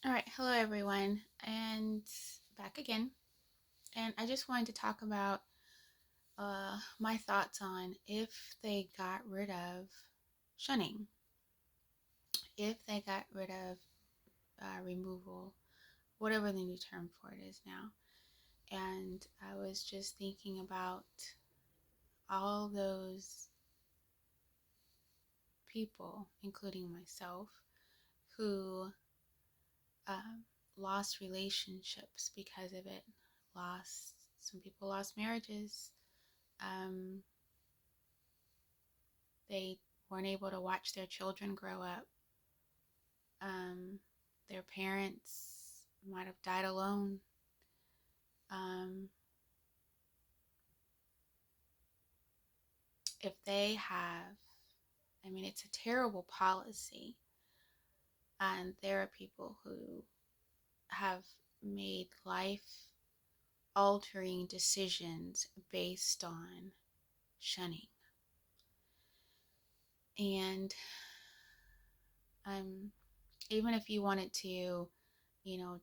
All right, hello everyone, and back again. And I just wanted to talk about my thoughts on if they got rid of shunning, if they got rid of removal, whatever the new term for it is now. And I was just thinking about all those people, including myself, who um, lost relationships because of it. Some people lost marriages. Um, They weren't able to watch their children grow up. Um, their parents might have died alone. Um, if they have, it's a terrible policy. And there are people who have made life altering decisions based on shunning. And um, even if you wanted to,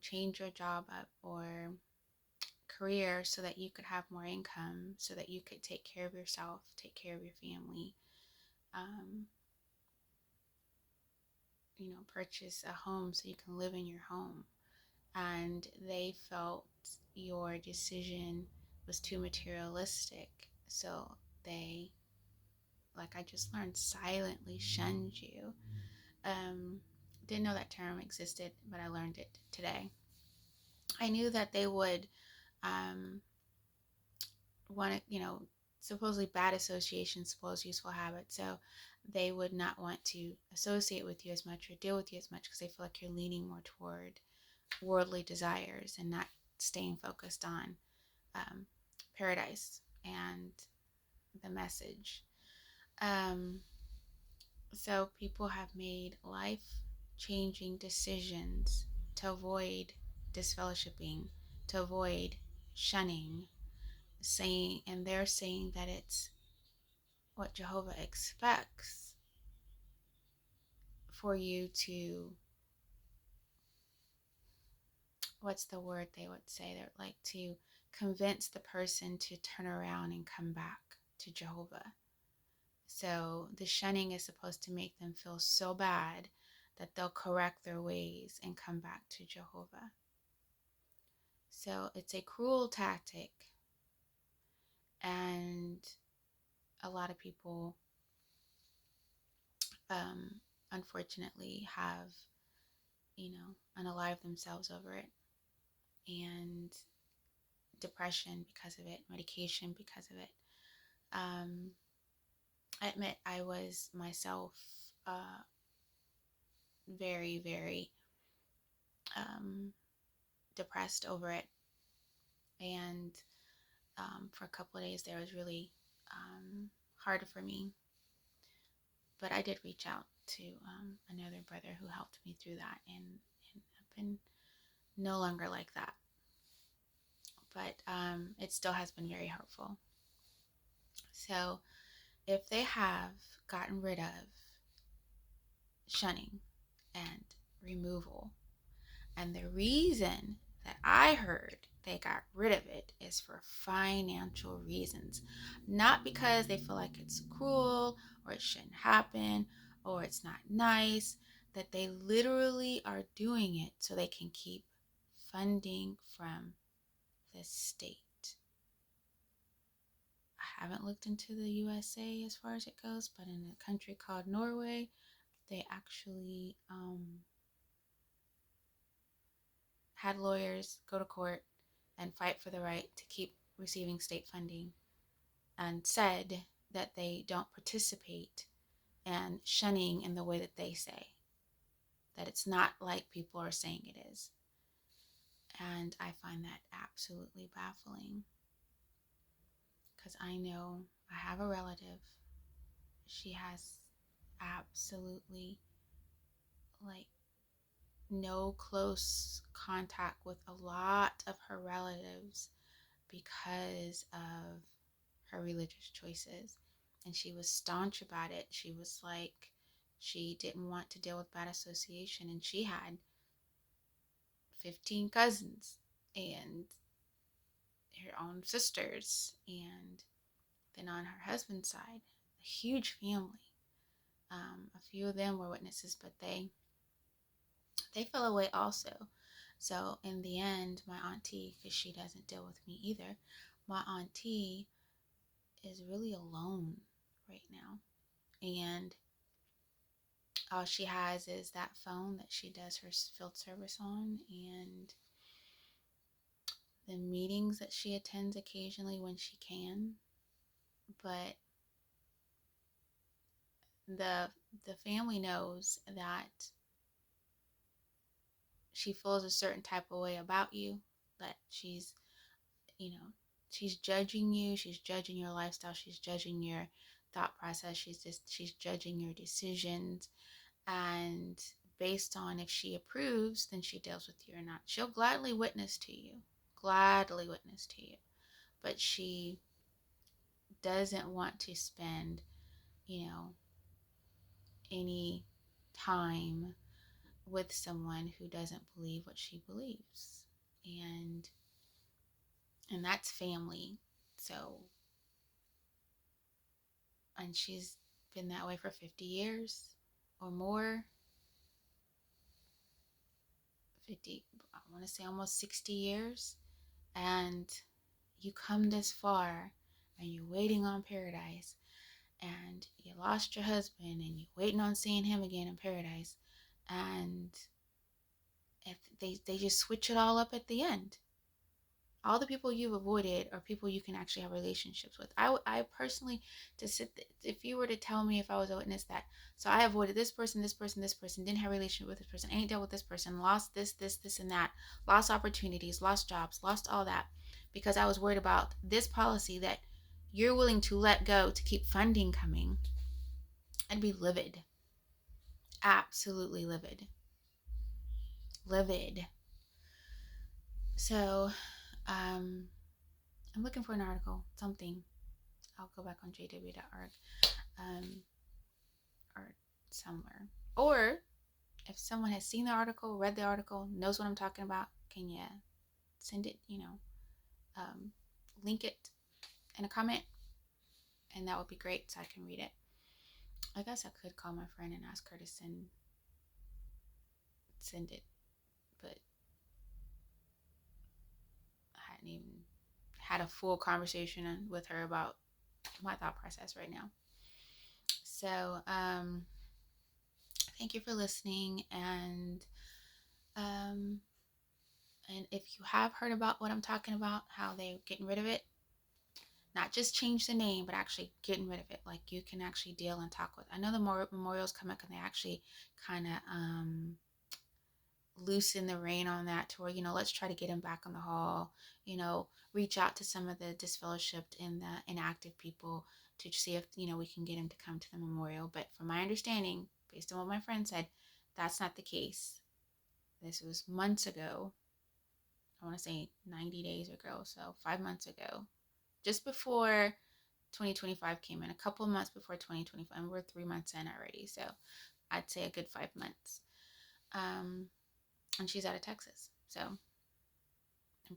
change your job up or career so that you could have more income, so that you could take care of yourself, take care of your family, um, purchase a home so you can live in your home. And they felt your decision was too materialistic. So they, like I just learned, silently shunned you. Um, didn't know that term existed, but I learned it today. I knew that they would um, want to, supposedly bad associations suppose useful habits. So they would not want to associate with you as much or deal with you as much because they feel like you're leaning more toward worldly desires and not staying focused on um, paradise and the message. Um, so people have made life changing decisions to avoid disfellowshipping, to avoid shunning, saying, and they're saying that it's what Jehovah expects for you to, what's the word they would say? They're like to convince the person to turn around and come back to Jehovah. So the shunning is supposed to make them feel so bad that they'll correct their ways and come back to Jehovah. So it's a cruel tactic, and a lot of people, um, unfortunately, have, unalived themselves over it. And depression because of it, medication because of it. Um, I admit I was myself very, very depressed over it. And for a couple of days there was really hard for me. But I did reach out to another brother who helped me through that. And I've been no longer like that. But it still has been very hurtful. So if they have gotten rid of shunning and removal. And the reason that I heard they got rid of it is for financial reasons, not because they feel like it's cruel or it shouldn't happen or it's not nice, that they literally are doing it so they can keep funding from the state. I haven't looked into the USA as far as it goes, but in a country called Norway, they actually had lawyers go to court and fight for the right to keep receiving state funding, and said that they don't participate in shunning in the way that they say, that it's not like people are saying it is. And I find that absolutely baffling because I know I have a relative. She has absolutely like no close contact with a lot of her relatives because of her religious choices. And she was staunch about it. She was like, she didn't want to deal with bad association. And she had 15 cousins and her own sisters, and then on her husband's side, a huge family. A few of them were witnesses, but they fell away also. So in the end, my auntie, because she doesn't deal with me either, my auntie is really alone right now. And all she has is that phone that she does her field service on, and the meetings that she attends occasionally when she can. But the family knows that she feels a certain type of way about you, that you know, she's judging you, she's judging your lifestyle, she's judging your thought process, she's judging your decisions, and based on if she approves, then she deals with you or not. She'll gladly witness to you, but she doesn't want to spend, you know, any time with someone who doesn't believe what she believes. And that's family. So, and she's been that way for 50 years or more. 50, I want to say almost 60 years. And you come this far and you're waiting on paradise, and you lost your husband and you're waiting on seeing him again in paradise, and if they just switch it all up at the end. All the people you've avoided are people you can actually have relationships with. I personally, if you were to tell me, if I was a witness, that so I avoided this person, this person, this person, didn't have a relationship with this person, ain't dealt with this person, lost this and that, lost opportunities, lost jobs, lost all that, because I was worried about this policy that you're willing to let go to keep funding coming, I'd be livid. Absolutely livid. Livid. So, I'm looking for an article, something. I'll go back on jw.org, or somewhere. Or if someone has seen the article, read the article, knows what I'm talking about, can you send it, link it in a comment? And that would be great, so I can read it. I guess I could call my friend and ask her to send it, but I hadn't even had a full conversation with her about my thought process right now. So, thank you for listening, um, and if you have heard about what I'm talking about, how they're getting rid of it, not just change the name, but actually getting rid of it. Like, you can actually deal and talk with. I know the memorials come up and they actually kind of loosen the rein on that, to where, let's try to get him back on the hall, reach out to some of the disfellowshipped and the inactive people to see if, we can get him to come to the memorial. But from my understanding, based on what my friend said, that's not the case. This was months ago. I want to say 90 days ago, so 5 months ago, just before 2025 came in, a couple of months before 2025, and we're 3 months in already, so I'd say a good 5 months. And she's out of Texas, so I'm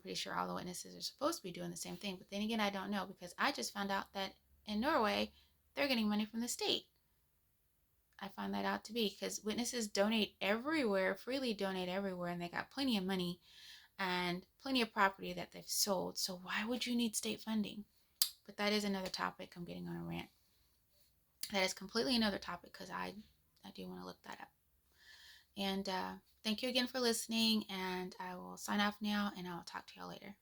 pretty sure all the witnesses are supposed to be doing the same thing. But then again, I don't know, because I just found out that in Norway, they're getting money from the state. I found that out to be, because witnesses donate everywhere, freely donate everywhere, and they got plenty of money and plenty of property that they've sold. So why would you need state funding? But that is another topic. I'm getting on a rant. That is completely another topic, because I do want to look that up. And thank you again for listening, and I will sign off now, and I'll talk to y'all later.